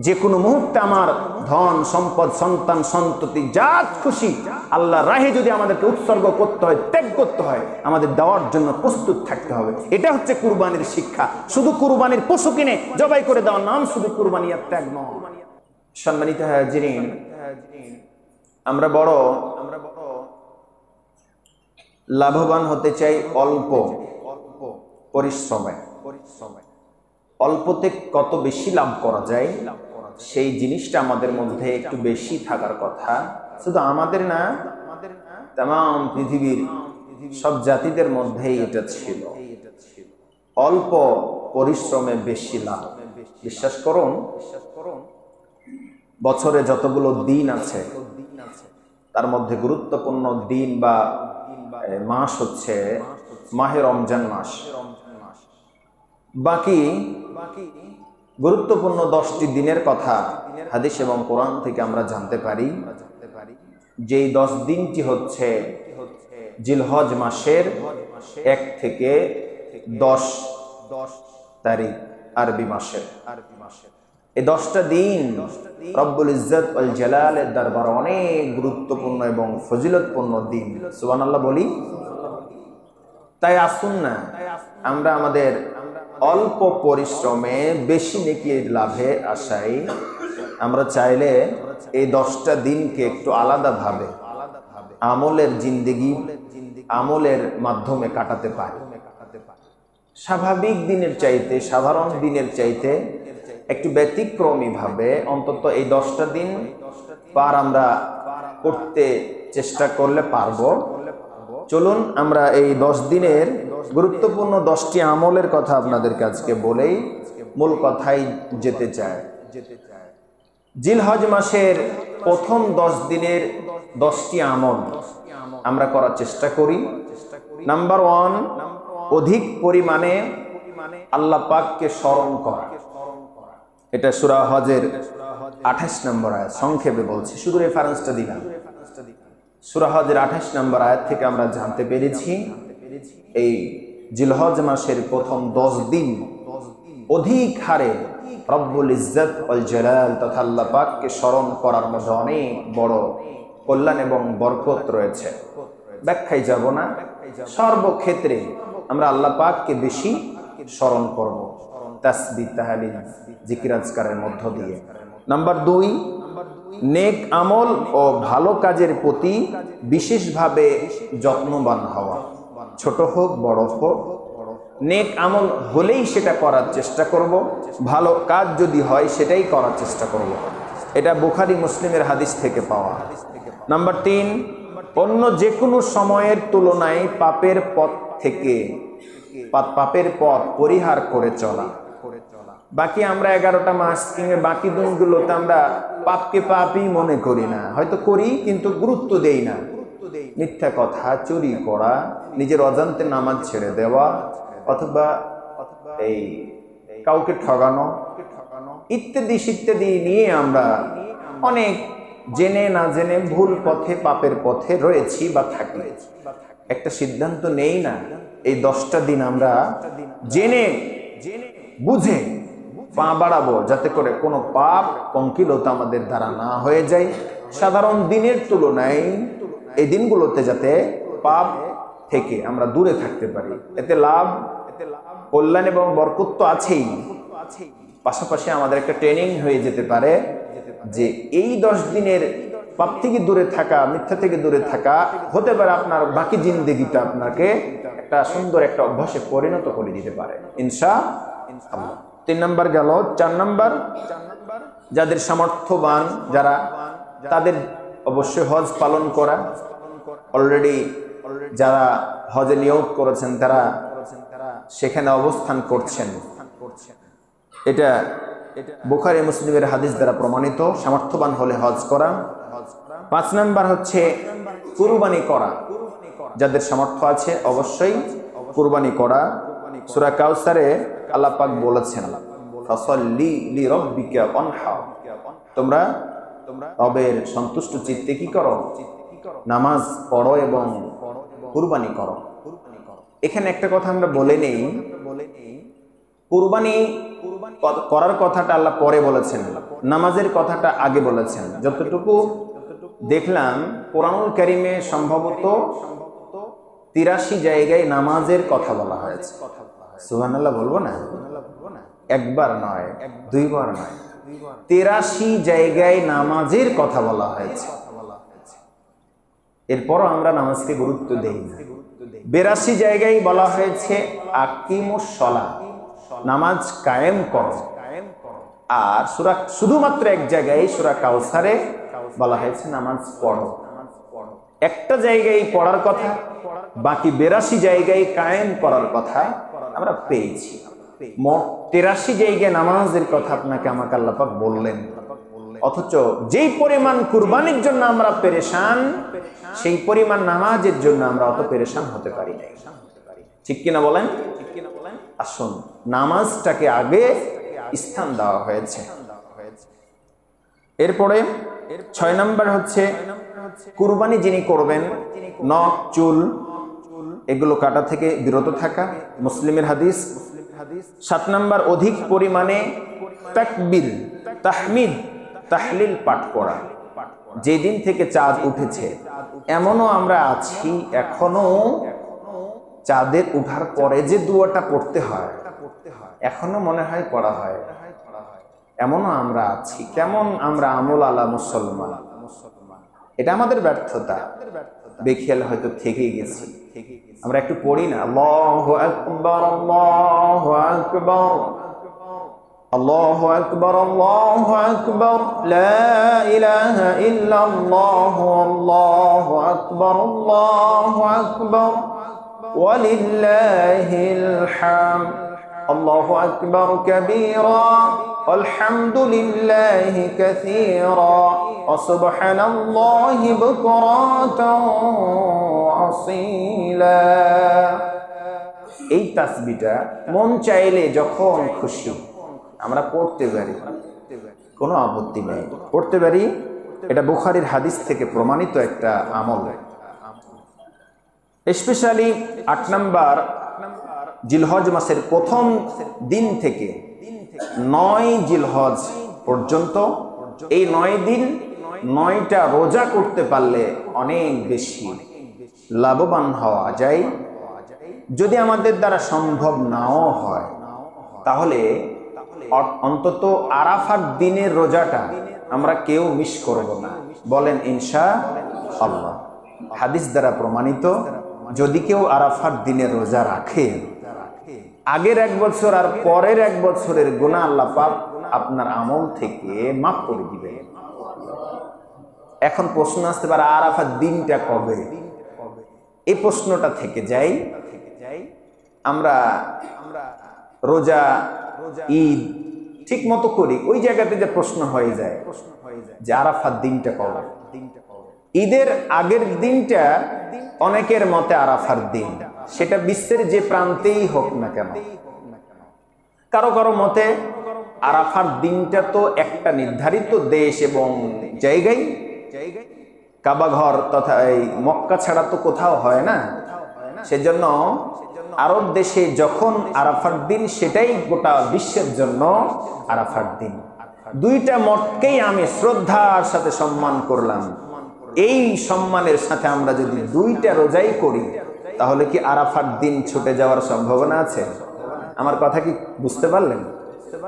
যে কোনো মুহূর্তে আমার ধন সম্পদ সন্তান সন্ততি যা খুশি আল্লাহ রাহে যদি আমাদেরকে উৎসর্গ করতে হয়, ত্যাগ করতে হয়, আমাদের দেওয়ার জন্য প্রস্তুত থাকতে হবে। এটা হচ্ছে কুরবানির শিক্ষা। শুধু কুরবানির পশু কিনে জবাই করে দেওয়ার নাম শুধু কুরবানি আর ত্যাগ নয়। সম্মানিত হাজিরিন, আমরা বড় লাভবান হতে চাই অল্প পরিশ্রমে। অল্পতে কত বেশি লাভ করা যায় সেই জিনিসটা আমাদের মধ্যে একটু বেশি থাকার কথা। শুধু আমাদের না, তাম পৃথিবীর সব জাতিদের মধ্যেই এটা ছিল। অল্প পরিশ্রমে বেশি লাভ। বিশ্বাস করুন, বছরে যতগুলো দিন আছে তার মধ্যে গুরুত্বপূর্ণ দিন বা মাস হচ্ছে মাহে রমজান মাস। বাকি গুরুত্বপূর্ণ 10টি দিনের কথা হাদিস এবং কোরআন থেকে আমরা জানতে পারি। যেই 10 দিনটি হচ্ছে জিলহজ মাসের 1 থেকে 10 তারিখ আরবি মাসের। এই 10টা দিন রব্বুল ইজ্জত ওয়াল জালালের দরবারে অনেক গুরুত্বপূর্ণ এবং ফজিলতপূর্ণ দিন। সুবহানাল্লাহ বলি। তাই আসুন না আমরা আমাদের অল্প পরিশ্রমে বেশি নেকির লাভে আশায় আমরা চাইলে এই 10টা দিনকে একটু আলাদাভাবে আমলের জিন্দেগি আমলের মাধ্যমে কাটাতে পারি। স্বাভাবিক দিনের চাইতে, সাধারণ দিনের চাইতে একটু ব্যতিক্রমী ভাবে অন্তত এই 10টা দিন পার আমরা করতে চেষ্টা করলে পারবো। চলুন আমরা এই 10 দিনের গুরুত্বপূর্ণ 10টি আমলের কথা আপনাদেরকে আজকে বলেই মূল কথাই যেতে চাই। জিলহজ মাসের প্রথম 10 দিনের 10টি আমল আমরা করার চেষ্টা করি। নাম্বার 1, অধিক পরিমাণে আল্লাহ পাককে স্মরণ করা। এটা সূরা হজের 28 নম্বর আয়াত। সংক্ষেপে বলছি, শুধু রেফারেন্সটা দিলাম। সূরা হজের 28 নম্বর আয়াত থেকে আমরা জানতে পেরেছি এই জিলহজ মাসের প্রথম 10 দিন অধিক হারে রব্বুল ইজ্জত ওয়াল জালাল তথা আল্লাহ পাককে স্মরণ করার মধ্যে অনেক বড় কল্যাণ এবং বরকত রয়েছে। ব্যাখ্যায় যাব না, সর্বক্ষেত্রে আমরা আল্লাহ পাককে বেশি স্মরণ করব তাসবিহ তাহলিল জিকির আজকারের মধ্য দিয়ে। নাম্বার 2, নেক আমল ও ভালো কাজের প্রতি বিশেষভাবে যত্নবান হওয়া। ছোট হোক বড় হোক, নেক আমল হলেই সেটা করার চেষ্টা করব, ভালো কাজ যদি হয় সেটাই করার চেষ্টা করব। এটা বুখারী মুসলিমের হাদিস থেকে পাওয়া। নাম্বার 3, অন্য যে কোনো সময়ের তুলনায় পাপের পথ পরিহার করে চলা। বাকি আমরা 11টা মাস কিংবা বাকি দিনগুলোতে আমরা পাপকে পাপই মনে করি না, হয়তো করি কিন্তু গুরুত্ব দেই না। মিথ্যা কথা, চুরি করা, নিজের অজান্তে নামাজ ছেড়ে দেওয়া, অথবা এই কাউকে ঠগানো ইত্যাদি ইত্যাদি নিয়ে আমরা অনেক জেনে না জেনে ভুল পথে পাপের পথে রয়েছি বা থাকি। একটা সিদ্ধান্ত নেই না এই 10টা দিন আমরা জেনে বুঝে পা বাড়াবো যাতে করে কোনো পাপ পঙ্কিলতা আমাদের দ্বারা না হয়ে যায়। সাধারণ দিনের তুলনায় এই দিনগুলোতে যাতে পাপ থেকে আমরা দূরে থাকতে পারি। এতে লাভ, কল্যাণ এবং বরকত তো আছেই, পাশাপাশি আমাদের একটা ট্রেনিং হয়ে যেতে পারে যে এই 10 দিনের পাপ থেকে দূরে থাকা, মিথ্যা থেকে দূরে থাকা হতে পারে আপনার বাকি জিন্দেগিটা আপনাকে একটা সুন্দর একটা অভ্যাসে পরিণত করে দিতে পারে ইনশাআল্লাহ। 3 নাম্বার গেল। 4 নাম্বার, যাদের সামর্থ্যবান যারা তাদের অবশ্যই হজ পালন করা। অলরেডি যারা হজে নিয়োগ করেছেন তারা সেখানে অবস্থান করছেন, এটা বুখারী মুসলিমের হাদিস দ্বারা প্রমাণিত। সামর্থ্যবান হলে হজ করা। 5 নাম্বার হচ্ছে কুরবানি করা। যাদের সামর্থ্য আছে অবশ্যই কুরবানি করা। সূরা কাউসারে আল্লাহ পাক বলেছেন, ফাসাল্লি লিরাব্বিকা ওয়ানহার, তোমরা রবের সন্তুষ্ট চিত্তে কি করো? নামাজ পড়ো এবং কুরবানি করো। এখানে একটা কথা আমরা বলে নেই, কুরবানি করার কথাটা আল্লাহ পরে বলেছেন, নামাজের কথাটা আগে বলেছেন। যতটুকু দেখলাম কোরআনুল কারীমে সম্ভবত 83 জায়গায় নামাজের কথা বলা হয়েছে। সুবহানাল্লাহ বলবো না? একবার নয়, দুইবার নয়, 83 জায়গায় নামাজের কথা বলা হয়েছে। এরপরও আমরা নামাজকে গুরুত্ব দেই না। 82 জায়গায় বলা হয়েছে আকিমুস সালাহ, নামাজ কায়েম করো। আর শুধুমাত্র এক জায়গায় সূরা কাউসারে বলা হয়েছে নামাজ পড়ো। একটা জায়গায় পড়ার কথা, বাকি 82 জায়গায় কায়েম করার কথা আমরা পেয়েছি। মোট 83 জায়গায় নামাজের কথা আপনাকে আমাকে আল্লাহ পাক বললেন। অথচ যেই পরিমাণ কুরবানির জন্য আমরা পেরেশান, সেই পরিমাণ নামাজের জন্য আমরা অত পেরেশান হতে পারি না। ঠিক কিনা বলেন? আসুন, নামাজটাকে আগে স্থান দেওয়া হয়েছে। এরপরে 6 নম্বর হচ্ছে কুরবানি যিনি করবেন, নখ চুল এগুলো কাটা থেকে বিরত থাকা, মুসলিমের হাদিস। 7 নম্বর অধিক পরিমাণে তাকবীর, তাহমিদ, তাহলিল পাঠ করা। যেদিন থেকে চাঁদ উঠেছে, এমনও আমরা আছি এখনো চাঁদের উঠার পরে যে দুয়াটা পড়তে হয় এখনো মনে হয় পড়া হয়, এমনও আমরা আছি। কেমন আমরা আমল আলা মুসলমান, এটা আমাদের ব্যর্থতা। বেখেয়াল হয়তো থেকেই গেছি। আমরা একটু পড়ি না, আল্লাহু আকবার, আল্লাহু আকবার, আল্লাহু আকবার, আল্লাহু আকবার, লা ইলাহা ইল্লাল্লাহ, আল্লাহু আকবার, আল্লাহু আকবার, ওয়ালিল্লাহিল হামদ, আল্লাহু আকবার কাবীরা, আলহামদুলিল্লাহি কাসীরা, ওয়া সুবহানাল্লাহি বুকরাতান ওয়া আসীলা। এই তাসবিহটা মন চাইলে যখন খুশি আমরা পড়তে পারি, কোনো আপত্তি নেই, পড়তে পারি। এটা বুখারীর হাদিস থেকে প্রমাণিত একটা আমল। স্পেশালি 8 নম্বর জিলহজ মাসের প্রথম দিন থেকে 9 জিলহজ পর্যন্ত, এই 9 দিন 9টা রোজা করতে পারলে অনেক বেশি লাভবান হওয়া যায়। যদি আমাদের দ্বারা সম্ভব নাও হয় তাহলে অন্তত আরাফার দিনের রোজাটা আমরা কেউ মিস করব না, বলেন ইনশাআল্লাহ। হাদিস দ্বারা প্রমাণিত, যদি কেউ আরাফার দিনের রোজা রাখে, আগের 1 বছর আর পরের 1 বছরের গুনাহ আল্লাহ পাক আপনার আমল থেকে মাফ করে দিবেন। এখন প্রশ্ন আসতে পারে, আরাফার দিনটা কবে? এই প্রশ্নটা থেকে যাই। আমরা রোজা, ঈদ ঠিক মতো করি, ওই জায়গাতে যে প্রশ্ন হয়ে যায় যে আরাফার দিনটা কবে। ঈদের আগের দিনটা অনেকের মতে আরাফার দিন, সেটা বিশ্বের যে প্রান্তেই হোক না কেন। কারো কারো মতে আরাফার দিনটা তো একটা নির্ধারিত দেশ এবং জায়গায়, কাবা ঘর তথা এই মক্কা ছাড়া তো কোথাও হয় না। সেজন্য আরব দেশে যখন আরাফার দিন, সেটাই গোটা বিশ্বের জন্য আরাফার দিন। দুইটা মতকেই আমি শ্রদ্ধার সাথে সম্মান করলাম। এই সম্মানের সাথে আমরা যদি 2টা রোজাই করি, তাহলে কি আরাফার দিন ছুটে যাওয়ার সম্ভাবনা আছে? আমার কথা কি বুঝতে পারলেন?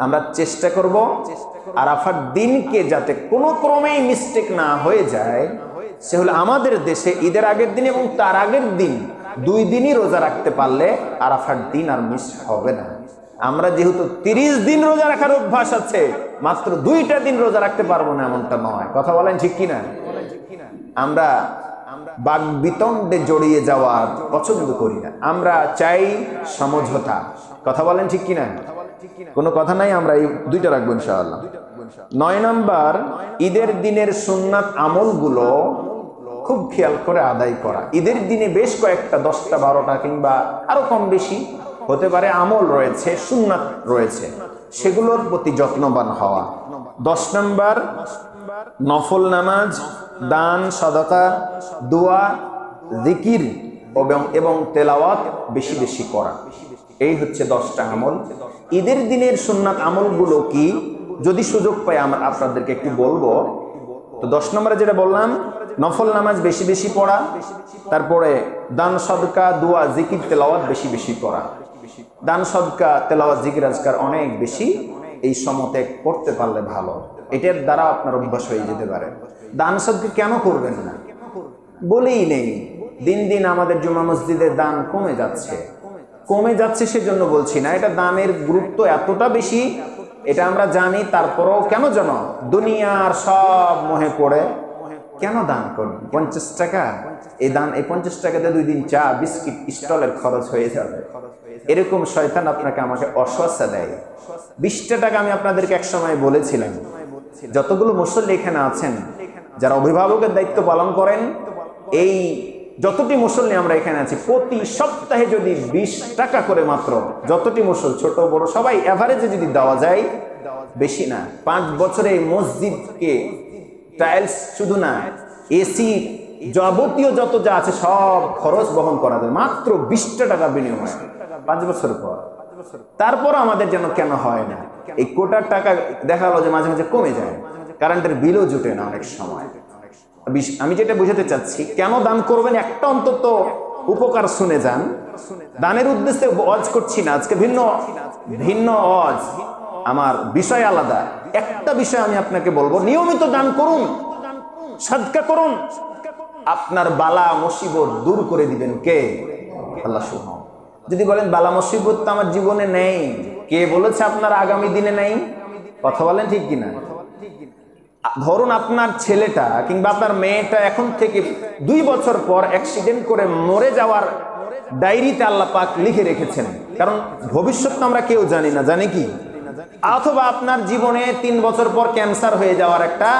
আমরা চেষ্টা করব আরাফার দিনকে যাতে কোনো ক্রমেই মিস্টেক না হয়ে যায়। সে হলো আমাদের দেশে ঈদের আগের দিন এবং তার আগের দিন 2 দিনই রোজা রাখতে পারলে আরাফার দিন আর মিস হবে না। আমরা যেহেতু 30 দিন রোজা রাখার অভ্যাস আছে, মাত্র 2টা দিন রোজা রাখতে পারবো না এমনটা নয়। কথা বলেন ঠিক কিনা? আমরা বাগবিতণ্ডে জড়িয়ে যাওয়ার পছন্দ করি না, আমরা চাই সমঝোতা। কথা বলেন ঠিক কিনা? কোনো কথা নাই, আমরা এই 2টা রাখবো ইনশাআল্লাহ। 9 নম্বর ঈদের দিনের সুন্নাত আমলগুলো খুব খেয়াল করে আদায় করা। ঈদের দিনে বেশ কয়েকটা 10টা 12টা কিংবা আরো কম বেশি হতে পারে আমল রয়েছে, সুন্নাত রয়েছে, সেগুলোর প্রতি যত্নবান হওয়া। 10 নম্বর নফল নামাজ, দান, সাদাকা, দোয়া, জিকির এবং তেলাওয়াত বেশি বেশি করা। এই হচ্ছে 10টা আমল। ঈদের দিনের সুন্নাত আমলগুলো কি, যদি সুযোগ পাই আমরা আপনাদেরকে একটু বলবো। তো 10 নম্বরে যেটা বললাম, নফল নামাজ বেশি বেশি পড়া, তারপরে দান সদকা দোয়া জিকির তেলাওয়াত বেশি বেশি করা। দান সদকা তেলাওয়াত জিকির আজকার অনেক বেশি এই সময়তে করতে পারলে ভালো, এটার দ্বারা আপনার অভ্যাস হয়ে যেতে পারে। দান সদকা কেন করবেন না বলেই নেই, দিন দিন আমাদের জুমা মসজিদের দান কমে যাচ্ছে সেজন্য বলছি না, এটা দানের গুরুত্ব এতটা বেশি এটা আমরা জানি, তারপরেও কেন যেন দুনিয়ার সব মোহে পড়ে কেন দান করবেন। 50 টাকা এই দান, এই 50 টাকাতে 2 দিন চা বিস্কিট স্টলের খরচ হয়ে যাবে, এরকম শয়তান আপনাকে আমাকে অসহসা দেয়। 20টা টাকা আমি আপনাদেরকে এক সময় বলেছিলাম, যতগুলো মুসল্লি এখানে আছেন যারা অভিভাবকের দায়িত্ব পালন করেন, এই যতটি মুসল্লি আমরা এখানে আছি, প্রতি সপ্তাহে যদি 20 টাকা করে মাত্র, যতটি মুসল ছোট বড় সবাই এভারেজে যদি দেওয়া যায়, বেশি না, 5 বছরে এই মসজিদকে টাইলস শুধু না এসি যাবতীয় যত যা আছে সব খরচ বহন করা যায় মাত্র 20টা টাকা বিনিময়ে 5 বছর পর। তারপর আমাদের যেন কেন হয় না, এই কোটার টাকা দেখা গেল যে মাঝে মাঝে কমে যায়, কারেন্টের বিলও জুটে না অনেক সময়। আমি যেটা বুঝাতে চাচ্ছি, কেন দান করবেন একটা অন্তত উপকার শুনে যান। দানের উদ্দেশ্যে ওয়াজ করছি না আজকে, ভিন্ন ভিন্ন ওয়াজ, আমার বিষয় আলাদা। একটা বিষয় আমি আপনাকে বলবো, নিয়মিত দান করুন, সাদকা করুন, আপনার বালা মুসিবত দূর করে দিবেন কে? আল্লাহ সুবহান। যদি বলেন বালা মুসিবত তো আমার জীবনে নেই, কে বলেছে আপনার আগামী দিনে নেই? কথা বলেন ঠিক কিনা? ধরুন আপনার ছেলেটা কিংবা আপনার মেয়েটা এখন থেকে 2 বছর পর অ্যাক্সিডেন্ট করে মরে যাওয়ার ডায়েরিতে আল্লাহ পাক লিখে রেখেছেন, কারণ ভবিষ্যৎ তো আমরা কেউ জানি না, জানি কি? অথবা আপনার জীবনে 3 বছর পর ক্যান্সার হয়ে যাওয়ার একটা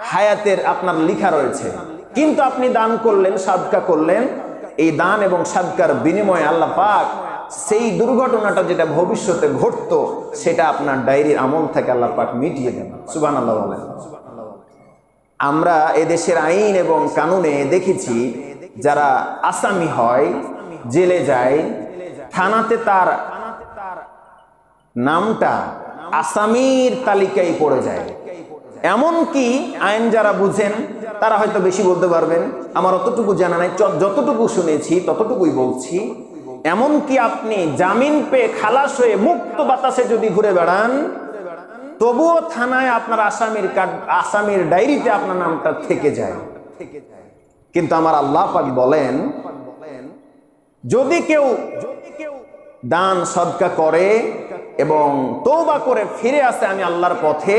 হায়াতের আপনার লেখা রয়েছে, কিন্তু আপনি দান করলেন, সাদকা করলেন, এই দান এবং সাদকার বিনিময়ে আল্লাহ পাক সেই দুর্ঘটনাটা যেটা ভবিষ্যতে ঘটতো সেটা আপনার ডায়েরির আমল থেকে আল্লাহ পাক মিটিয়ে দেন। সুবহানাল্লাহ বলেন। আমরা এদেশের আইন এবং কানুনে দেখেছি, যারা আসামি হয়, জেলে যায়, থানাতে তার নামটা আসামির তালিকায় পড়ে যায়। এমনকি আইন যারা বুঝেন তারা হয়তো বেশি বলতে পারবেন, আমার অতটুকু জানা নাই, যতটুকু শুনেছি ততটুকুই বলছি। এমনকি আপনি জামিন পেয়ে খালাস হয়ে মুক্ত বাতাসে যদি ঘুরে বেড়ান, তবুও থানায় আপনার আসামির ডায়েরিতে আপনার নামটা থেকে যায়। কিন্তু আমার আল্লাহ পাক বলেন, যদি কেউ দান সদকা করে এবং তওবা করে ফিরে আসে আমি আল্লাহর পথে,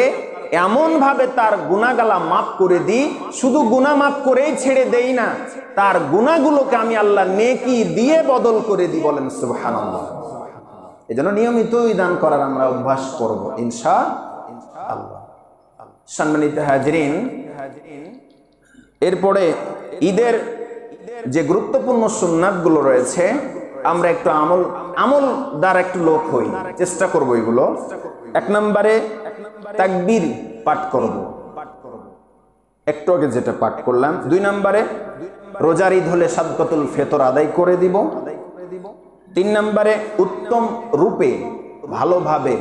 এমন ভাবে তার গুনাহগালা মাফ করে দিই, শুধু গুনাহ মাফ করেই ছেড়ে দেই না, তার গুনাহগুলোকে আমি আল্লাহ নেকি দিয়ে বদল করে দিই। বলেন সুবহানাল্লাহ। এজন্য নিয়মিতই দান করার আমরা অভ্যাস করব ইনশাআল্লাহ। সম্মানিত হাজিরিন, এরপরে ঈদের যে গুরুত্বপূর্ণ সুন্নাতগুলো রয়েছে, আমরা একটু আমল দ্বারা একটু লোক হই, চেষ্টা করব এগুলো। 1 নম্বরে তাকবীর পাঠ করব, একটু আগে যেটা পাঠ করলাম। 2 নম্বরে রোজার ঈদ হলে সাদকাতুল ফিতর আদায় করে দিব। 3 নম্বরে উত্তম রূপে ভালোভাবে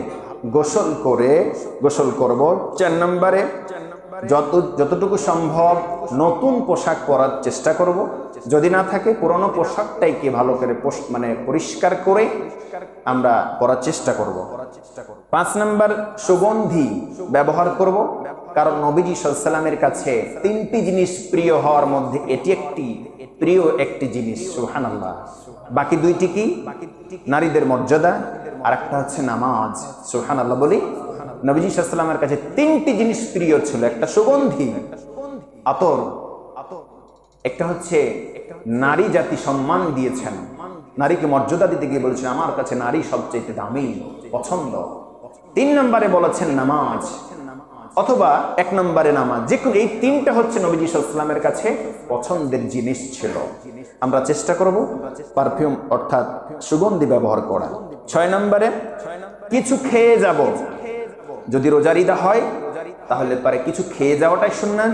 গোসল করব। 4 নম্বরে যতটুকু সম্ভব নতুন পোশাক পরার চেষ্টা করব, যদি না থাকে পুরনো পোশাকটাইকে ভালো করে পরিষ্কার করে আমরা পরার চেষ্টা করব। 5 নম্বর সুগন্ধি ব্যবহার করব, কারণ নবীজি সাল্লাল্লাহু আলাইহি ওয়াসাল্লামের কাছে 3টি জিনিস প্রিয় হওয়ার মধ্যে এটি প্রিয় একটি জিনিস। সুবহানাল্লাহ। বাকি 2টি কি? নারীদের মর্যাদা, আর একটা হচ্ছে নামাজ। সুবহানাল্লাহ বলি। নবীজি সাল্লাল্লাহু আলাইহি ওয়াসাল্লামের কাছে 3টি জিনিস প্রিয় ছিল, একটা সুগন্ধি আতর, একটা হচ্ছে নারী জাতি সম্মান দিয়েছেন, নারীকে মর্যাদা দিতে গিয়ে বলেছেন আমার কাছে নারী সবচেয়ে দামি, পছন্দ। 3 নম্বরে বলেছেন নামাজ, অথবা 1 নম্বরে নামাজ, যে কোনো এই 3টা হচ্ছে নবীজি সাল্লাল্লাহু আলাইহি ওয়াসাল্লামের কাছে পছন্দের জিনিস ছিল। আমরা চেষ্টা করব পারফিউম অর্থাৎ সুগন্ধি ব্যবহার করা। 6 নম্বরে কিছু খেয়ে যাব, যদি রোজার ঈদ হয় তাহলে পারে কিছু খেয়ে যাওয়াটাই সুন্নাত,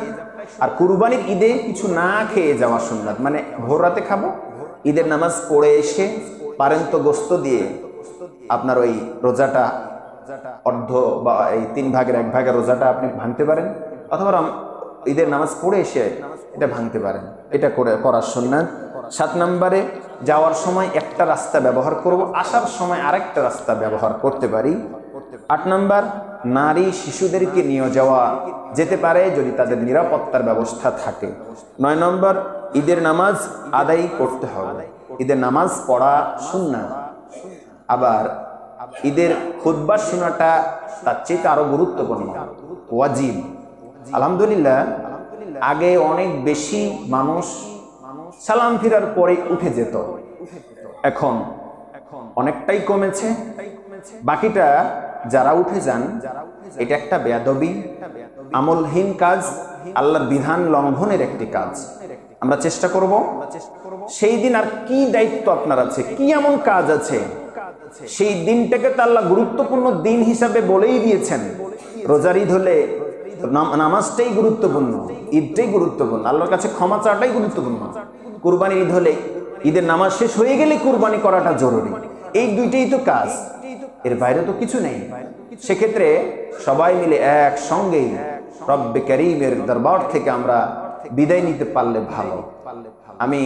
আর কুরবানির ঈদে কিছু না খেয়ে যাওয়া সুন্নাত। মানে ভোর রাতে খাবো, ঈদের নামাজ পড়ে এসে পারেন তো গোস্ত দিয়ে আপনার ওই রোজাটা অর্ধ বা এই 3 ভাগের 1 ভাগের রোজাটা আপনি ভাঙতে পারেন, অথবা ঈদের নামাজ পড়ে এসে এটা ভাঙতে পারেন। এটা করার সুন্নাত। 7 নম্বরে যাওয়ার সময় একটা রাস্তা ব্যবহার করব, আসার সময় আরেকটা রাস্তা ব্যবহার করতে পারি। 8 নম্বর, নারী শিশুদেরকে নিয়ে যাওয়া যেতে পারে যদি তাদের নিরাপত্তার ব্যবস্থা থাকে। 9 নম্বর, ঈদের নামাজ আদায় করতে হবে। ঈদের নামাজ পড়া সুন্নাত। আবার ঈদের খুতবা শোনাটা তার চেয়ে আরো গুরুত্বপূর্ণ, ওয়াজিব। আলহামদুলিল্লাহ, আগে অনেক বেশি মানুষ সালাম ফিরার পরে উঠে যেত, এখন অনেকটাই কমেছে। বাকিটা যারা উঠে যান, এটা একটা বেয়াদবি, আমলহীন কাজ, আল্লাহর বিধান লঙ্ঘনের একটি কাজ। আমরা চেষ্টা করব সেই দিন আর কি দায়িত্ব আপনার আছে, কি এমন কাজ আছে, সেই দিনটাকে তো আল্লাহ গুরুত্বপূর্ণ দিন হিসাবে বলেই দিয়েছেন। রোজার ঈদ হলে নামাজটাই গুরুত্বপূর্ণ, ঈদটাই গুরুত্বপূর্ণ, আল্লাহর কাছে ক্ষমা চাওয়াটাই গুরুত্বপূর্ণ। কুরবানির ঈদ হলে ঈদের নামাজ শেষ হয়ে গেলে কুরবানি করাটা জরুরি। এই দুইটাই তো কাজ, এর বাইরে তো কিছু নেই। সেক্ষেত্রে সবাই মিলে একসঙ্গেই রব্বে কারীমের দরবার থেকে আমরা বিদায় নিতে পারলে ভালো। আমি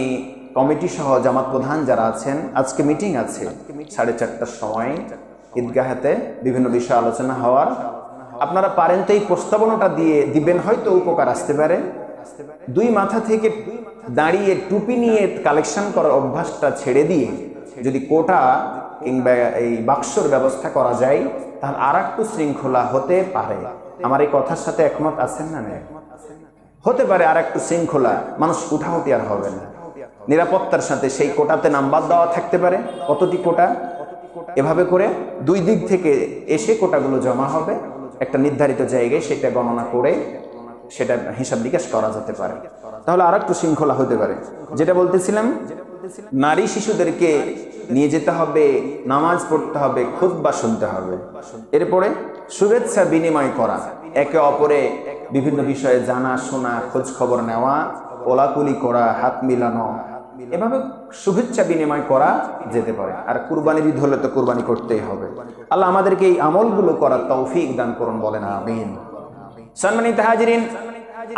কমিটি সহ জামাত প্রধান যারা আছেন, আজকে মিটিং আছে 4:30টার সময় ঈদগাহেতে, বিভিন্ন বিষয় আলোচনা হওয়ার। আপনারা পারেন তো এই প্রস্তাবনাটা দিবেন, হয়তো উপকার আসতে পারে। 2 মাথা থেকে দাঁড়িয়ে টুপি নিয়ে কালেকশন করার অভ্যাসটা ছেড়ে দিয়ে যদি কোটা কিংবা এই বাক্সর ব্যবস্থা করা যায়, তাহলে আর একটু শৃঙ্খলা হতে পারে। আমার এই কথার সাথে একমত আছেন না? হতে পারে আর একটু শৃঙ্খলা, মানুষ উঠাউটি আর হবে না। নিরাপত্তার সাথে সেই কোটাতে নাম্বার দেওয়া থাকতে পারে, কতটি কোটা, এভাবে করে 2 দিক থেকে এসে কোটাগুলো জমা হবে একটা নির্ধারিত জায়গায়, সেটা গণনা করে সেটা হিসাব নিকাশ করা যেতে পারে, তাহলে আর একটু শৃঙ্খলা হতে পারে। যেটা বলতেছিলাম, নারী শিশুদেরকে নিয়ে যেতে হবে, নামাজ পড়তে হবে, খুতবা শুনতে হবে। এরপরে শুভেচ্ছা বিনিময় করা, একে অপরে বিভিন্ন বিষয়ে জানা শোনা, খোঁজ খবর নেওয়া, কোলাকুলি করা, হাত মিলানো, এভাবে শুভেচ্ছা বিনিময় করা যেতে পারে। আর কুরবানির ঈদ হলে তো কুরবানি করতেই হবে। আল্লাহ আমাদেরকে এই আমলগুলো করার তৌফিক দান করুন, বলেন আমিন। সম্মানিত হাজিরিন,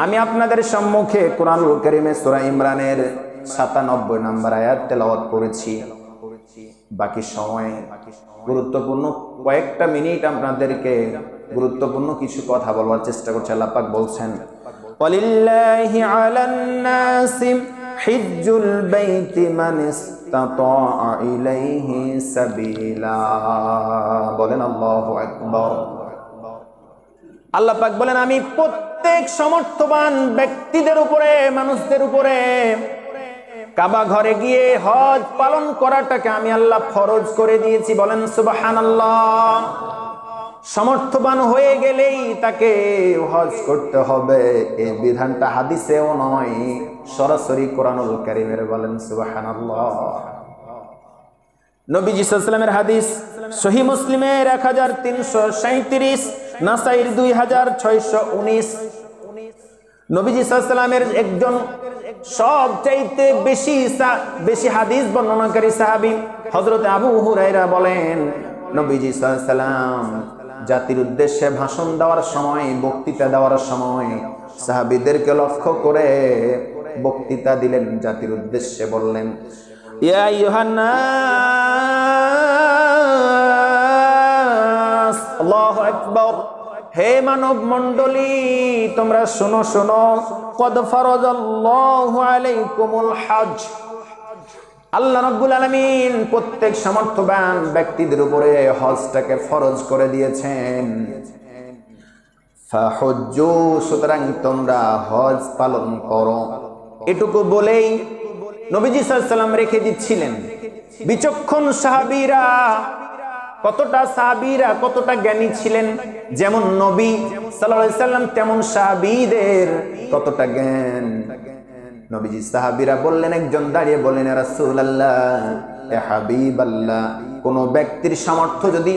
আমি আপনাদের সম্মুখে কোরআনুল কারীমে সূরা ইমরানের 97 নম্বর আয়াত তেলাওয়াত করেছি। বাকি সময় গুরুত্বপূর্ণ কয়েকটা মিনিট আপনাদেরকে গুরুত্বপূর্ণ কিছু কথা বলার চেষ্টা করছি। আল্লাহ পাক বলছেন, ওয়ালিল্লাহি আলান নাসি হিজ্জুল বাইতি মান ইসতাতা ইলাইহি সাবিলা। বলেন আল্লাহু আকবার। আল্লাহ পাক বলেন, আমি প্রত্যেক সমর্থবান ব্যক্তিদের উপরে, মানুষদের উপরে কাবা ঘরে গিয়ে হজ পালন করাটাকে আমি আল্লাহ ফরজ করে দিয়েছি। বলেন সুবহানাল্লাহ। সমর্থবান হয়ে গেলেই তাকে হজ করতে হবে, এই বিধানটা হাদিসেও নয়, সরাসরি কোরআনুল কারীমের। বলেন সুবহানাল্লাহ। নবীজি সাল্লাল্লাহু আলাইহি ওয়াসাল্লামের হাদিস, সহিহ মুসলিমের 1337, নাসাইর 2619। নবীজি সাল্লাল্লাহু আলাইহি ওয়াসাল্লামের একজন সবচাইতে বেশি হাদিস বর্ণনাকারী সাহাবী হযরত আবু হুরায়রা বলেন, নবীজি সাল্লাল্লাহু আলাইহি ওয়াসাল্লাম জাতির উদ্দেশ্যে ভাষণ দেওয়ার সময়, বক্তৃতা দেওয়ার সময় সাহাবীদেরকে লক্ষ্য করে বক্তৃতা দিলেন, জাতির উদ্দেশ্যে বললেন, ইয়া আইয়ুহান নাস, আল্লাহু আকবার, হে মানব মণ্ডলী, তোমরা শোনো শোনো, কদ ফারাযাল্লাহু আলাইকুমুল হজ, আল্লাহ রাব্বুল আলামিন প্রত্যেক সমর্থবান ব্যক্তিদের উপরে হজটাকে ফরজ করে দিয়েছেন। ফাহুজ্জু, সুতরাং তোমরা হজ পালন করো। এটুকু বলেই নবীজি সাল্লাল্লাহু আলাইহি ওয়াসাল্লাম রেখে দিচ্ছিলেন। বিচক্ষণ সাহাবীরা, কতটা জ্ঞানী ছিলেন, যেমন নবী সাল্লাল্লাহু আলাইহি ওয়াসাল্লাম তেমন সাহাবীদের কতটা জ্ঞান। নবীজি সাহাবীরা বললেন, একজন দাঁড়িয়ে বললেন, ইয়া রাসূলুল্লাহ, ইয়া হাবিবাল্লাহ, কোন ব্যক্তির সামর্থ্য যদি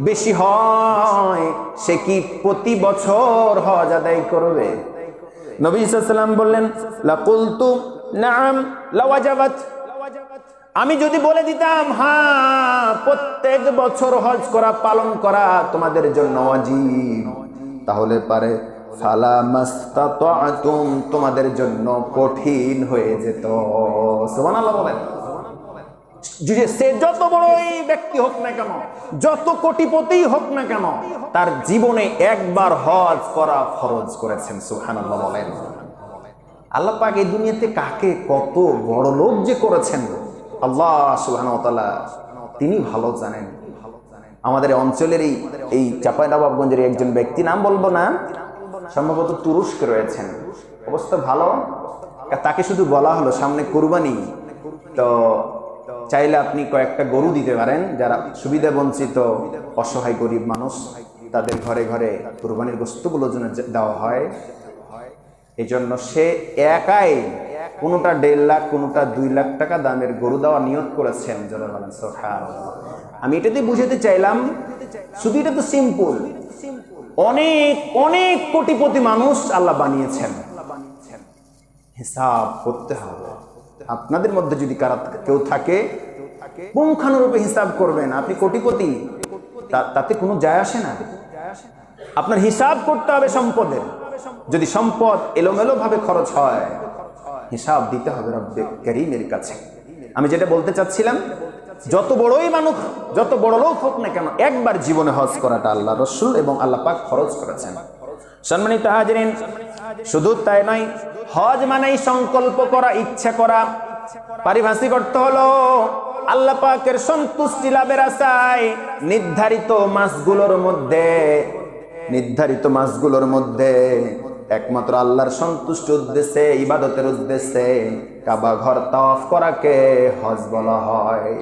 বেশি হয় সে কি প্রতি বছর হজ আদায় করবে? নবী সাল্লাল্লাহু আলাইহি ওয়াসাল্লাম বললেন, লাকুলতু নাআম লাওয়াজাবাত, আমি যদি বলে দিতাম হ্যাঁ প্রত্যেক বছর হজ করা পালন করা তোমাদের জন্য ওয়াজিব, তাহলে পারে ফালা মাস্তাতাতুম তোমাদের জন্য কঠিন হয়ে যেত। সুবহানাল্লাহ বলেন। সে যত বড়ই ব্যক্তি হোক না কেন, যত কোটিপতি হোক না কেন, তার জীবনে একবার হজ করা ফরজ করেছেন। সুবহানাল্লাহ বলেন। আল্লাহ পাক এই দুনিয়াতে কাকে কত বড় লোক যে করেছেন আল্লাহ সুবহানাহু ওয়া তাআলা তিনি ভালো জানেন। আমাদের অঞ্চলেরই এই চাঁপাইনবাবগঞ্জের একজন ব্যক্তি, নাম বলবো না, সম্ভবত তুরস্কে রয়েছেন, অবস্থা ভালো। তাকে শুধু বলা হলো সামনে কুরবানি, তো চাইলে আপনি কয়েকটা গরু দিতে পারেন, যারা সুবিধা বঞ্চিত অসহায় গরিব মানুষ তাদের ঘরে ঘরে কুরবানির গোশতগুলো যেন দেওয়া হয়। এই জন্য সে একাই কোনোটা 1.5 লাখ কোনোটা 2 লাখ টাকা দামের গরু দেওয়া নিয়ত করেছেন। আমি এটাতে বুঝাতে চাইলাম, শুধু এটা তো সিম্পল, অনেক অনেক কোটিপতি মানুষ আল্লাহ বানিয়েছেন। হিসাব করতে হবে। আপনাদের মধ্যে যদি কেউ থাকে পুঙ্খানুরূপে হিসাব করবেন, আপনি কোটিপতি, তাতে কোনো যায় আসে না। আপনার হিসাব করতে হবে সম্পদের। যদি সম্পদ এলোমেলো ভাবে খরচ হয়, হিসাব দিতে হবে রব্বে কারীমের কাছে। আমি যেটা বলতে চাচ্ছিলাম, যত বড়ই মানুষ, যত বড় লোক হোক না কেন, একবার জীবনে হজ করাটা আল্লাহ রাসূল এবং আল্লাহ পাক ফরজ করেছেন। সম্মানিত হাজিরিন, শুধু তাই নয়, হজ মানেই সংকল্প করা, ইচ্ছা করা। পারিভাষিক অর্থ হলো আল্লাহ পাকের সন্তুষ্টি লাভের আশায় নির্ধারিত মাসগুলোর মধ্যে একমাত্র আল্লাহর সন্তুষ্ট উদ্দেশ্যে, ইবাদতের উদ্দেশ্যে কাবা ঘর তাওয়াফ করাকে হজ বলা হয়।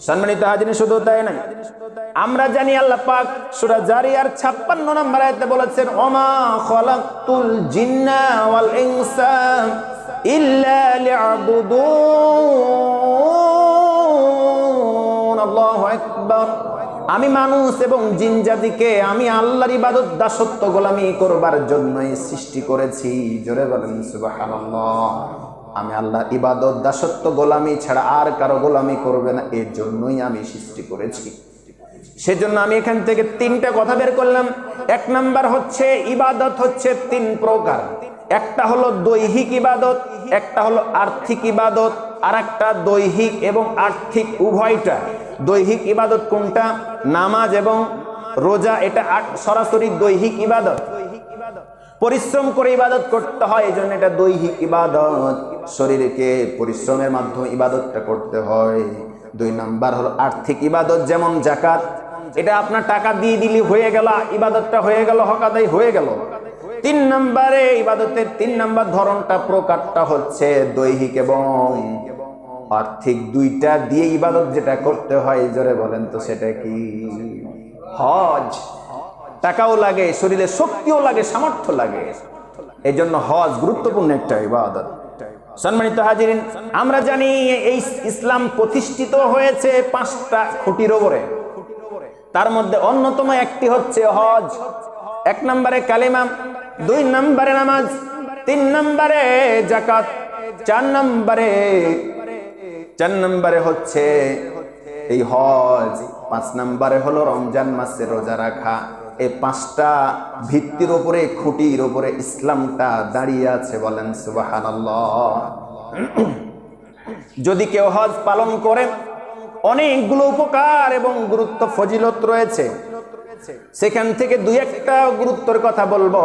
সম্মানিত হাজিরিন, শুধু তাই নয়, আমরা জানি আল্লাহ পাক সূরা জারিয়ার 56 নম্বর আয়াতে বলেছেন, ওমা খালাকতুল জিন্না ওয়াল ইনসা ইল্লা লিয়াবুদুন। আল্লাহু আকবার। আমি মানুষ এবং জিন জাতিকে আমি আল্লাহর ইবাদত দাসত্ব গোলামি করবার জন্যই সৃষ্টি করেছি। জোরে বলেন সুবহানাল্লাহ। আমি আল্লাহর ইবাদত দাসত্ব গোলামি ছাড়া আর কারো গোলামি করবে না, এর জন্যই আমি সৃষ্টি করেছি। সেজন্য আমি এখান থেকে 3টা কথা বের করলাম। 1 নাম্বার হচ্ছে ইবাদত হচ্ছে 3 প্রকার। একটা হলো দৈহিক ইবাদত, একটা হলো আর্থিক ইবাদত, আর একটা দৈহিক এবং আর্থিক উভয়টা। দৈহিক ইবাদত কোনটা? নামাজ এবং রোজা, এটা সরাসরি দৈহিক ইবাদত। পরিশ্রম করে ইবাদত করতে হয়, এজন্য এটা দৈহিক ইবাদত। শরীরকে পরিশ্রমের মাধ্যমে ইবাদতটা করতে হয়। 2 নাম্বার হলো আর্থিক ইবাদত, যেমন যাকাত। এটা আপনার টাকা দিয়ে দিলি হয়ে গেল, ইবাদতটা হয়ে গেল, হক আদায় হয়ে গেল। 3 নম্বরে ইবাদতের 3 নম্বর ধরনটা, প্রকারটা হচ্ছে দৈহিক এবং আর্থিক, দুইটা দিয়ে ইবাদত যেটা করতে হয়। জোরে বলেন তো সেটা কি? হজ। টাকাও লাগে, শরীরে শক্তিও লাগে, সামর্থ্য লাগে, এই জন্য হজ গুরুত্বপূর্ণ একটা ইবাদত। সম্মানিত হাজিরিন, আমরা জানি এই ইসলাম প্রতিষ্ঠিত হয়েছে 5টা খুঁটির উপরে। তার মধ্যে অন্যতম একটি হচ্ছে হজ। 1 নম্বরে কালিমা, 2 নম্বরে নামাজ, 3 নম্বরে যাকাত, 4 নম্বরে হচ্ছে এই হজ, 5 নম্বরে হলো রমজান মাসে রোজা রাখা। এই 5টা ভিত্তির উপরে, খুঁটির উপরে ইসলামটা দাঁড়িয়ে আছে। বলেন সুবহানাল্লাহ। যদি কেউ হজ পালন করে, অনেকগুলো উপকার এবং গুরুত্ব ফজিলত রয়েছে। সেখান থেকে 2-1টা গুরুত্বের কথা বলবো।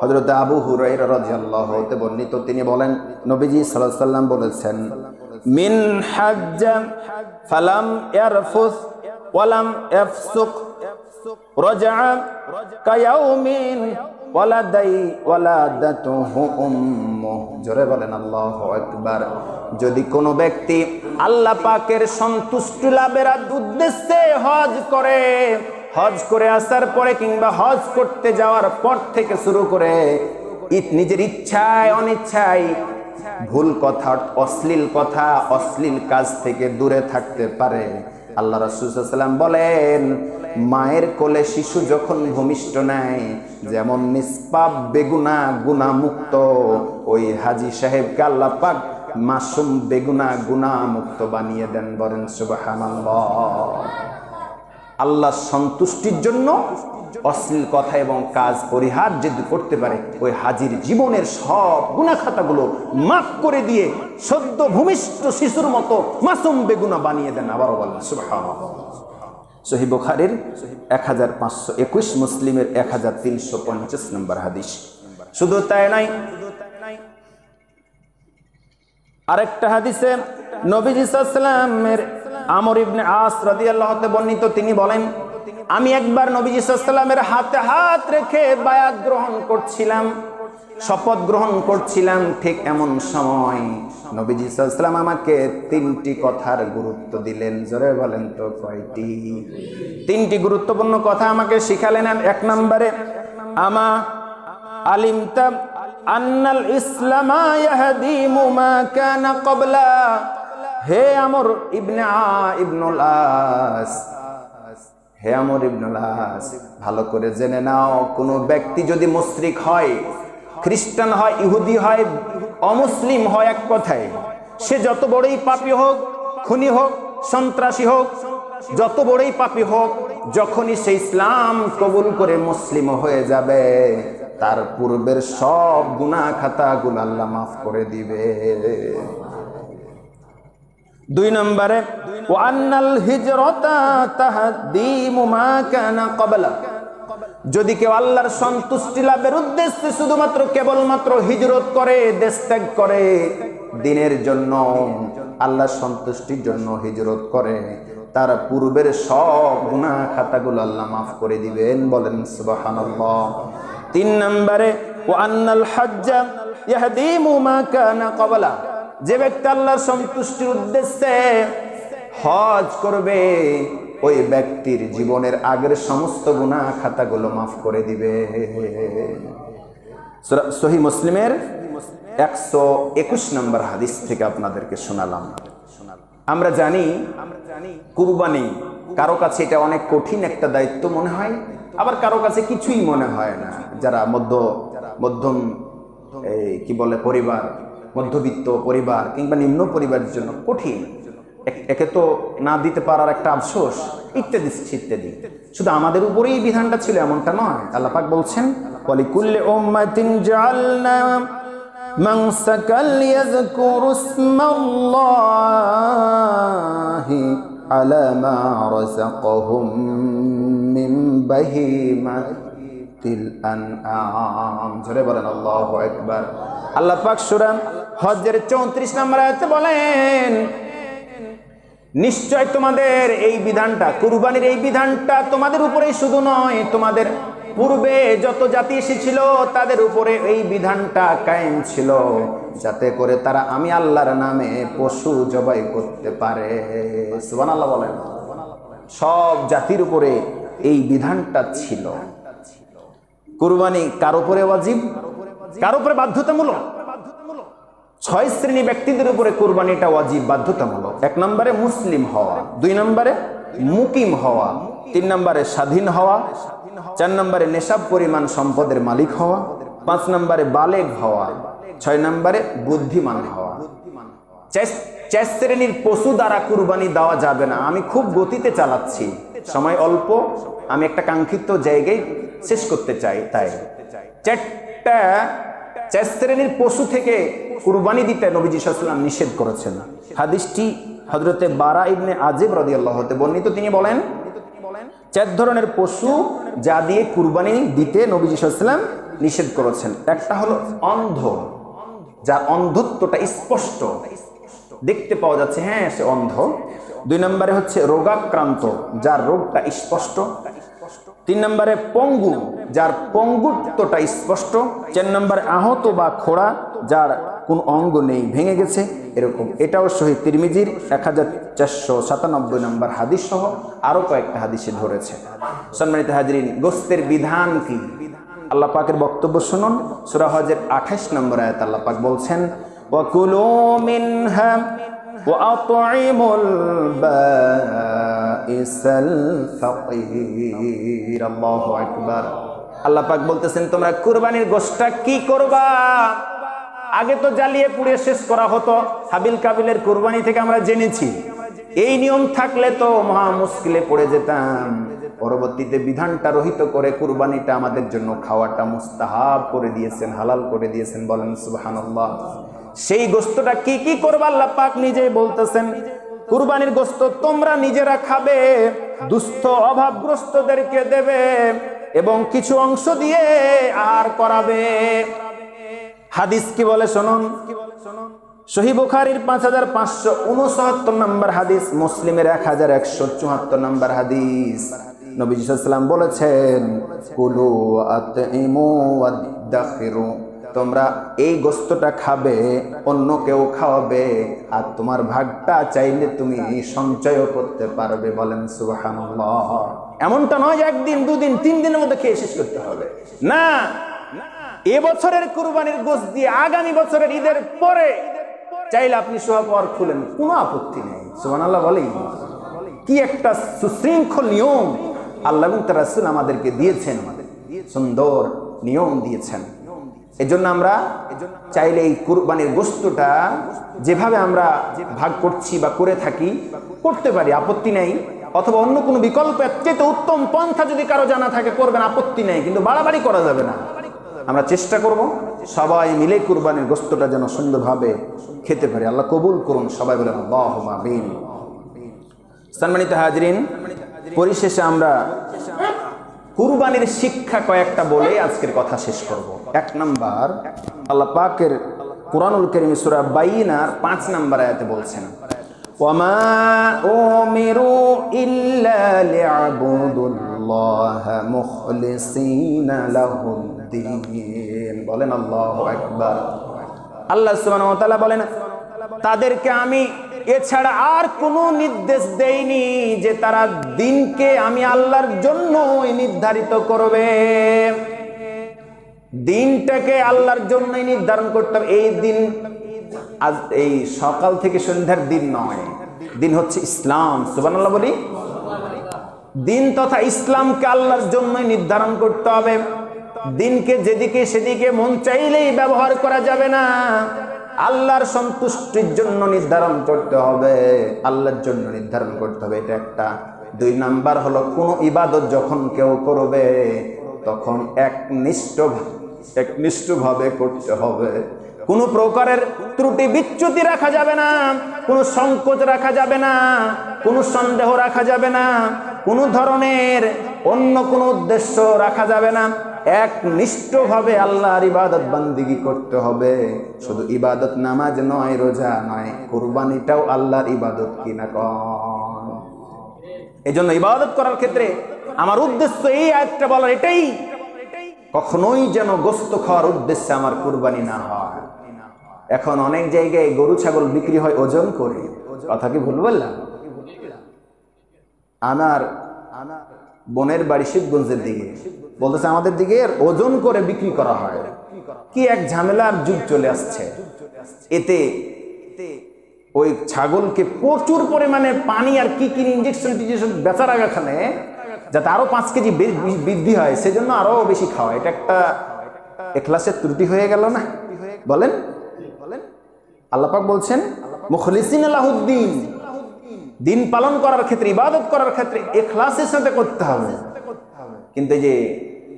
হযরত আবু হুরায়রা রাদিয়াল্লাহু আনহু বর্ণিত, তিনি বলেন, নবীজি সাল্লাল্লাহু আলাইহি ওয়াসাল্লাম বলেছেন, মিন হাজ্জা ফালাম ইয়ারফুস ওয়ালাম ইয়াফসুক রাজআ কায়াউমিন ওয়ালাদাতুহু উম্মুহ। জোরে বলেন আল্লাহু আকবার। যদি কোনো ব্যক্তি আল্লাহ পাকের সন্তুষ্টি লাভের উদ্দেশ্যে হজ করে আসার পরে কিংবা হজ করতে যাওয়ার পর থেকে শুরু করে নিজের ইচ্ছায় অনিচ্ছায় ভুল কথা, অশ্লীল কথা, অশ্লীল কাজ থেকে দূরে থাকতে পারে, আল্লাহ রাসূল সাল্লাল্লাহু আলাইহি ওয়াসাল্লাম বলেন, মায়ের কোলে শিশু যখন ভূমিষ্ঠ নেয়, যেমন নিষ্পাপ বেগুনা গুনাহমুক্ত ওই হাজী সাহেবকে আল্লাহ পাক মাসুম বেগুনা গুনাহ মুক্ত বানিয়ে দেন, বলেন সুবহানাল্লাহ। আল্লাহ সন্তুষ্টির জন্য অশ্লীল কথা এবং কাজ পরিহার যদি করতে পারে, ওই হাজির জীবনের সব গুনাহ খাতাগুলো মাফ করে দিয়ে সদ্য ভূমিষ্ঠ শিশুর মতো মাসুম বেগুনা বানিয়ে দেন। আবারও বলেন সুবহানাল্লাহ। সহিহ বুখারীর 1521, মুসলিমের 1350 নম্বর হাদিস। শুধু তাই নয়, আরেকটা হাদিসে নবীজি সাল্লাল্লাহু আলাইহি ওয়াসাল্লামের আমর ইবনে আস রাদিয়াল্লাহু তাআলা বর্ণিত, তিনি বলেন, আমি একবার নবীজি সাল্লাল্লাহু আলাইহি ওয়াসাল্লামের হাতে হাত রেখে বায়াত গ্রহণ করছিলাম, শপথ গ্রহণ করছিলাম। ঠিক এমন সময় নবীজি সাল্লাল্লাহু আলাইহি ওয়াসাল্লাম আমাকে 3টি কথার গুরুত্ব দিলেন। জোরে বলেন তো কয়টি? 3টি গুরুত্বপূর্ণ কথা আমাকে শিখালেন। 1 নম্বরে, আমা আলিমতা আন্নাল ইসলামা ইয়াহদিমু মা কানা ক্বাবলা। হে আমর ইবনুল আস, হে আমর ইবনুল আস, ভালো করে জেনে নাও, কোন ব্যক্তি যদি মুশরিক হয়, খ্রিস্টান হয়, ইহুদি হয়, অমুসলিম হয়, এক কথায় সে যত বড়ই পাপী হোক, খুনি হোক, সন্ত্রাসী হোক, যত বড়ই পাপী হোক, যখনই সে ইসলাম কবুল করে মুসলিম হয়ে যাবে, তার পূর্বের সব গুনাহ খাতাগুলো আল্লাহ মাফ করে দিবে। 2 নম্বরে, ওয়া আন্নাল হিজরাতা তাহদিমু মা কানা ক্বাবলা। যদি কেউ আল্লাহর সন্তুষ্টি লাভের উদ্দেশ্যে শুধুমাত্র কেবলমাত্র হিজরত করে, দেশ ত্যাগ করে, দ্বীনের জন্য, আল্লাহর সন্তুষ্টির জন্য হিজরত করে, তার পূর্বের সব গুনাহ খাতাগুলো আল্লাহ মাফ করে দিবেন, বলেন সুবহানাল্লাহ। 3 নম্বরে, ওয়া আন্নাল হজ্জা ইয়াহদিমু মা কানা ক্বাবলা। যে ব্যক্তি আল্লাহর সন্তুষ্টির উদ্দেশ্যে হজ করবে, ওই ব্যক্তির জীবনের আগের সমস্ত গুনাহ খাতাগুলো মাফ করে দিবে। সহিহ মুসলিমের 121 নম্বর হাদিস থেকে আপনাদেরকে শোনালাম। আমরা জানি কুরবানি, কারো কাছে এটা অনেক কঠিন একটা দায়িত্ব মনে হয়, আবার কারো কাছে কিছুই মনে হয় না। যারা মধ্যম কি বলে পরিবার, মধ্যবিত্ত পরিবার কিংবা নিম্ন পরিবারের জন্য কঠিন, একে তো না দিতে পারার একটা আফসোস, ইত্যাদি ইত্যাদি। শুধু আমাদের উপরেই বিধানটা ছিল এমনটা নয়। আল্লাহ পাক বলছেন, ওয়ালিকুল্লি উম্মাতিন জাআলনা মানসাকাল ইয়াযকুরু ইসমাল্লাহি আলা মা রাযাকাহুম মিন বাহিমাতিল আনআম। জোরে বলেন আল্লাহু আকবার। আল্লাহ পাক সূরা হজের 34 নম্বর আয়াতে বলেন, নিশ্চয় তোমাদের এই বিধানটা, কুরবানির এই বিধানটা তোমাদের উপরেই শুধু নয়, তোমাদের পূর্বে যত জাতি এসেছিল তাদের উপরে এই বিধানটা কায়েম ছিল, যাতে করে তারা আমি আল্লাহর নামে পশু জবাই করতে পারে। সুবহানাল্লাহ বলেন। সব জাতির উপরে এই বিধানটা ছিল। কুরবানি কার উপরে ওয়াজিব, কার উপরে বাধ্যতামূলক? 6 শ্রেণী ব্যক্তিদের উপরে কুরবানিটা ওয়াজিব, বাধ্যতামূলক। 1 নম্বরে মুসলিম হওয়া, 2 নম্বরে মুকিম হওয়া, 3 নম্বরে স্বাধীন হওয়া, 4 নম্বরে নেশাব পরিমাণ সম্পদের মালিক হওয়া, 5 নম্বরে বালেগ হওয়া, 6 নম্বরে বুদ্ধিমান হওয়া। 4 শ্রেণীর পশু দ্বারা কুরবানি দেওয়া যাবে না। আমি খুব গতিতে চালাচ্ছি, সময় অল্প, আমি একটা কাঙ্ক্ষিত জায়গায় শেষ করতে চাই, তাই 4 শ্রেণীর পশু থেকে কুরবানি দিতে নবীজি সাল্লাল্লাহু আলাইহি ওয়াসাল্লাম নিষেধ করেছেন। হাদিসটি হযরতে বারা ইবনে আজিব রাদিয়াল্লাহু তাআলা বর্ণিত। তিনি বলেন, 4 ধরনের পশু যা দিয়ে কুরবানি দিতে নবীজি সাল্লাল্লাহু আলাইহি ওয়াসাল্লাম নিষেধ করেছেন। একটা হলো অন্ধ, যার অন্ধত্বটা স্পষ্ট, দেখতে পাওয়া যাচ্ছে হ্যাঁ সে অন্ধ। 2 নম্বরে হচ্ছে রোগাক্রান্ত, যার রোগটা স্পষ্ট। 3 নম্বরে পঙ্গু, যার পঙ্গুত্বটা স্পষ্ট। 4 নম্বরে আহত বা খোড়া, যার কোন অঙ্গ নেই, ভেঙে গেছে, এরকম। এটাও সহিহ তিরমিজির 1497 নম্বর হাদিস সহ আরো কয়েকটা হাদিসে ধরেছে। সম্মানিত হাজরিন, গোশতের বিধান কি? আল্লাহ পাকের বক্তব্য শুনুন। সূরা হজের 28 নম্বর আয়াত আল্লাহ পাক বলছেন, ওয়াকুলু মিনহা ওয়াআতঈমুল বাঈসাল ফাকির। আল্লাহু আকবার। আল্লাহ পাক বলতেছেন, তোমরা কুরবানির গোশতটা কি করবা? আগে তো জ্বালিয়ে পুড়িয়ে শেষ করা হতো, হাবিল কাবিলের কুরবানি থেকে আমরা জেনেছি। এই নিয়ম থাকলে তো মহা মুশকিলে পড়ে যেতাম। পরবর্তীতে বিধানটা রহিত করে কুরবানিটা আমাদের জন্য খাওয়াটা মুস্তাহাব করে দিয়েছেন, হালাল করে দিয়েছেন। বলেন সুবহানাল্লাহ। সেই গোশতটা কি কি করবে আল্লাহ পাক নিজেই বলতেছেন, কুরবানির গোশত তোমরা নিজেরা খাবে, দুস্থ অভাবগ্রস্তদেরকে দেবে এবং কিছু অংশ দিয়ে আহার করাবে। হাদিস কি বলে শুনুন, সহিহ বুখারীর 5569 নম্বর হাদিস, মুসলিমের 1174 নম্বর হাদিস। নবী সাল্লাল্লাহু আলাইহি ওয়াসাল্লাম বলেছেন, কুলু আতইমু ওয়াদাখিরু, তোমরা এই গোশতটা খাবে, অন্য কেউ খাওয়াবে, আর তোমার ভাগটা চাইলে তুমি সঞ্চয় করতে পারবে। বলেন সুবহানাল্লাহ। এমনটা নয় যে একদিন দুদিন 3 দিনের মধ্যে খেয়ে শেষ করতে হবে, না। এবছরের কুরবানির গোশত দিয়ে আগামী বছরের ঈদের পরে চাইলে আপনি সোহাপর খুলেন, কোনো আপত্তি নেই। সুবহানাল্লাহ। বলেই কি একটা সুশৃঙ্খল নিয়ম আল্লাহ এবং তার রাসূল আমাদেরকে দিয়েছেন, সুন্দর নিয়ম দিয়েছেন। এজন্য আমরা চাইলে এই কুরবানির গোশতটা যেভাবে আমরা ভাগ করছি বা করে থাকি করতে পারি, আপত্তি নেই। অথবা অন্য কোনো বিকল্প চেয়ে উত্তম পন্থা যদি কারো জানা থাকে করবেন, আপত্তি নেই, কিন্তু বাড়াবাড়ি করা যাবে না। আমরা চেষ্টা করব সবাই মিলে কুরবানির গোশতটা যেন সুন্দরভাবে খেতে পারি। আল্লাহ কবুল করুন, সবাই বলেন আল্লাহুম্মা আমিন। সম্মানিত হাজরিন, পরিশেষে আমরা কুরবানির শিক্ষা কয়েকটা বলে আজকের কথা শেষ করব। 1 নাম্বার, আল্লাহ পাকের কুরআনুল কারীম সূরা বাইনার 5 নম্বর আয়াতে বলছেন, ওয়ামা উমিরু ইল্লা লিয়াবুদুল্লাহা মুখলিসিনা লাহুদ্দিন। বলেন আল্লাহু আকবার। আল্লাহ সুবহানাহু ওয়া তাআলা বলেন, তাদেরকে আমি এছাড়া আর কোনো নির্দেশ দেইনি যে তারা দিনকে আমি আল্লাহর জন্য নির্ধারিত করবে। দিনটাকে আল্লাহর জন্যই নির্ধারণ করতে হবে। এই দিন আজ এই সকাল থেকে সন্ধ্যার দিন নয়, দিন হচ্ছে ইসলাম। সুবহানাল্লাহ বলি। দিন তথা ইসলামকে আল্লাহর জন্যই নির্ধারণ করতে হবে। দিনকে যেদিকে সেদিকে মন চাইলেই ব্যবহার করা যাবে না। আল্লাহর সন্তুষ্টির জন্য নির্ধারণ করতে হবে, আল্লাহর জন্য নির্ধারণ করতে হবে, এটা একটা। 2 নাম্বার হলো, কোন ইবাদত যখন কেউ করবে তখন একনিষ্ঠভাবে করতে হবে। কোনো প্রকারের ত্রুটি বিচ্যুতি রাখা যাবে না, কোনো সংকোচ রাখা যাবে না, কোনো সন্দেহ রাখা যাবে না, কোনো ধরনের অন্য কোনো উদ্দেশ্য রাখা যাবে না। একনিষ্ঠভাবে আল্লাহর ইবাদত বান্দিগি করতে হবে। শুধু ইবাদত নামাজ নয়, রোজা নয়, কুরবানিটাও আল্লাহর ইবাদত কিনা কন। এজন্য ইবাদত করার ক্ষেত্রে আমার উদ্দেশ্য এই আয়াতটা বলার এটাই, কখনোই যেন গোশত খাওয়ার উদ্দেশ্যে আমার কুরবানি না হয়। এখন অনেক জায়গায় গরু ছাগল বিক্রি হয় ওজন করে, কথা কি ভুল বললাম? আমার বোনের বাড়ি শিবগঞ্জের দিকে, বলতেছে আমাদের দিকে ওজন করে বিক্রি করা হয়। কি এক ঝামেলার যুগ চলে আসছে। এতে ওই ছাগলকে প্রচুর পরিমাণে পানি আর কি কি ইঞ্জেকশন বেচার আগাখানে যাতে আরো 5 কেজি বৃদ্ধি হয়, সেজন্য আরো বেশি খাওয়া। এটা একটা ইখলাসের ত্রুটি হয়ে গেল না? বলেন। আল্লাহ পাক বলছেন মুখলিসিনা লাহুদ্দিন, দিন পালন করার ক্ষেত্রে, ইবাদত করার ক্ষেত্রে ইখলাসের সাথে করতে হবে। কিন্তু এই যে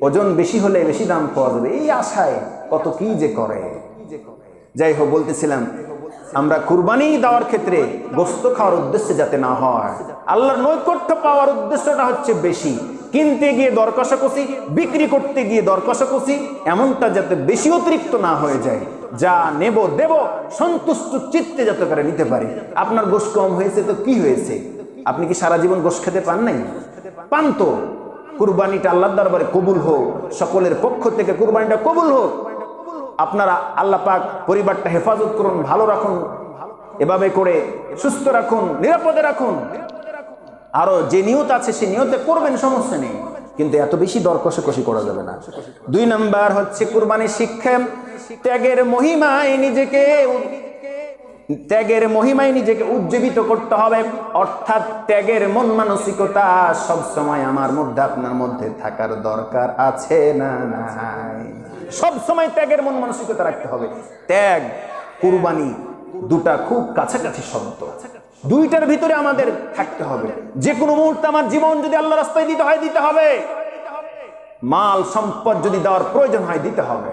ওজন বেশি হলে বেশি দাম পাওয়া যাবে, এই আশায় কত কি যে করে। যাই হোক, বলতেছিলাম আমরা কুরবানি দেওয়ার ক্ষেত্রে গোশত খাওয়ার উদ্দেশ্যে যাতে না হয়, আল্লাহর নৈকট্য পাওয়ার উদ্দেশ্যটা হচ্ছে বেশি। কিনতে গিয়ে দর কষাকষি, বিক্রি করতে গিয়ে দর কষাকষি, এমনটা যাতে বেশি অতিরিক্ত না হয়ে যায়। যা নেব দেব সন্তুষ্ট চিত্তে যাতে করে নিতে পারি। আপনার গোশ কম হয়েছে তো কি হয়েছে? আপনি কি সারা জীবন গোশ খেতে পান নাই? পান তো। কুরবানিটা আল্লাহর দরবারে কবুল হোক, সকলের পক্ষ থেকে কুরবানিটা কবুল হোক। আপনারা আল্লাহ পাক পরিবারটা হেফাজত করুন, ভালো রাখুন, এভাবে করে সুস্থ রাখুন, নিরাপদে রাখুন। আরো যে নিয়ত আছে সে নিয়তে করবেন, সমস্যা নেই, কিন্তু এত বেশি দর কষাকষি করা যাবে না। 2 নাম্বার হচ্ছে কুরবানির শিক্ষা, ত্যাগের মহিমায় নিজেকে উজ্জীবিত করতে হবে। অর্থাৎ ত্যাগের মন মানসিকতা সব সময় আমার মধ্যে আপনার মধ্যে থাকার দরকার আছে না নাই? সব সময় ত্যাগের মন মানসিকতা রাখতে হবে। ত্যাগ, কুরবানি দুটা খুব কাছাকাছি শব্দ, দুইটার ভিতরে আমাদের থাকতে হবে। যে কোনো মুহূর্তে আমার জীবন যদি আল্লাহ রাস্তায় দিতে হয় দিতে হবে, মাল সম্পদ যদি দেওয়ার প্রয়োজন হয় দিতে হবে।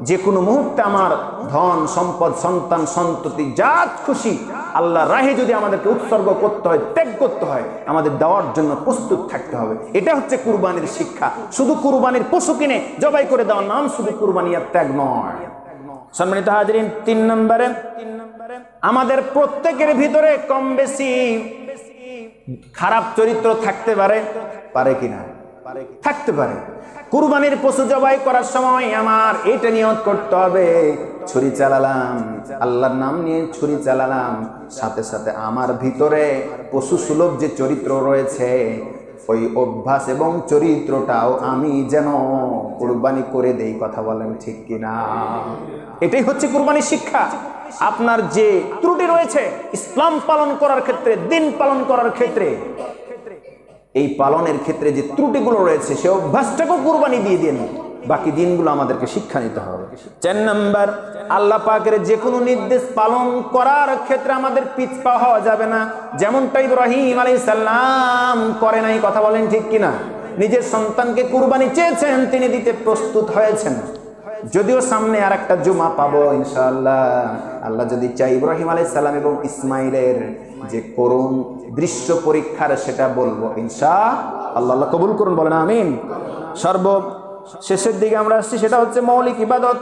যে কোনো মুহূর্তে আমার ধন সম্পদ সন্তান সন্ততি যা খুশি আল্লাহর রাহে যদি আমাদেরকে উৎসর্গ করতে হয়, ত্যাগ করতে হয়, আমাদের দেওয়ার জন্য প্রস্তুত থাকতে হবে। এটা হচ্ছে কুরবানির শিক্ষা। শুধু কুরবানির পশু কিনে জবাই করে দেওয়ার নাম শুধু কুরবানি আর ত্যাগ নয়। সম্মানিত হাজরিন, 3 নম্বরে আমাদের প্রত্যেকের ভিতরে কম বেশি খারাপ চরিত্র থাকতে পারে কিনা? থাকতে পারে। কুরবানির পশু জবাই করার সময় আমার এটা নিয়ত করতে হবে, ছুরি চালালাম, আল্লাহর নাম নিয়ে ছুরি চালালাম, সাথে সাথে আমার ভিতরে পশু সুলভ যে চরিত্র রয়েছে ওই অভ্যাস এবং চরিত্রটাও আমি যেন কুরবানি করে দেই। কথা বলেন ঠিক কিনা? এটাই হচ্ছে কুরবানির শিক্ষা। আপনার যে ত্রুটি রয়েছে ইসলাম পালন করার ক্ষেত্রে, দিন পালন করার ক্ষেত্রে, এই পালনের ক্ষেত্রে যে ত্রুটিগুলো রয়েছে সে অভ্যাসটাকেও কুরবানি দিয়ে দিন। বাকি দিনগুলো আমাদেরকে শিক্ষা নিতে হবে। 4 নম্বর, আল্লাহ পাকের যে কোনো নির্দেশ পালন করার ক্ষেত্রে আমাদের পিছপা হওয়া যাবে না। যেমনটা ইব্রাহিম আলাইহিস সালাম করে নাই। কথা বলেন ঠিক কিনা? নিজের সন্তানকে কুরবানি চেয়েছেন, তিনি দিতে প্রস্তুত হয়েছেন। যদিও সামনে আর একটা জুমা পাবো ইনশাআল্লাহ, আল্লাহ যদি চাই ইব্রাহিম আলাইহিস সালাম এবং ইসমাইলের যে করুণ দৃশ্য পরীক্ষার সেটা বলবো ইনশাআল্লাহ। আল্লাহ কবুল করুন, বলেন আমিন। শেষের দিকে আমরা আসছি, সেটা হচ্ছে মৌলিক ইবাদত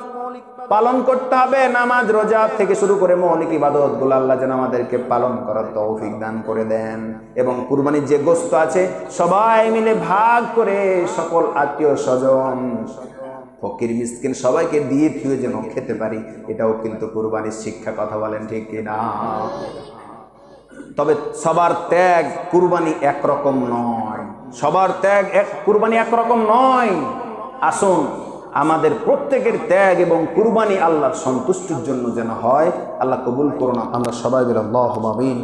পালন করতে হবে। নামাজ রোজা থেকে শুরু করে মৌলিক ইবাদত গুলো আল্লাহ যেন আমাদেরকে পালন করার তৌফিক দান করে দেন। এবং কুরবানির যে গোশত আছে সবাই মিলে ভাগ করে সকল আত্মীয় স্বজন ফকির মিসকিন সবাইকে দিয়ে থুয়ে যেন খেতে পারি, এটাও কিন্তু কুরবানির শিক্ষা। কথা বলেন ঠিক কিনা? তবে সবার ত্যাগ কুরবানি একরকম নয়, সবার ত্যাগ কুরবানি একরকম নয়। আসুন আমাদের প্রত্যেকের ত্যাগ এবং কুরবানি আল্লাহর সন্তুষ্টির জন্য যেন হয়। আল্লাহ কবুল করুন। আমরা সবাই বলি আল্লাহুম্মা আমিন।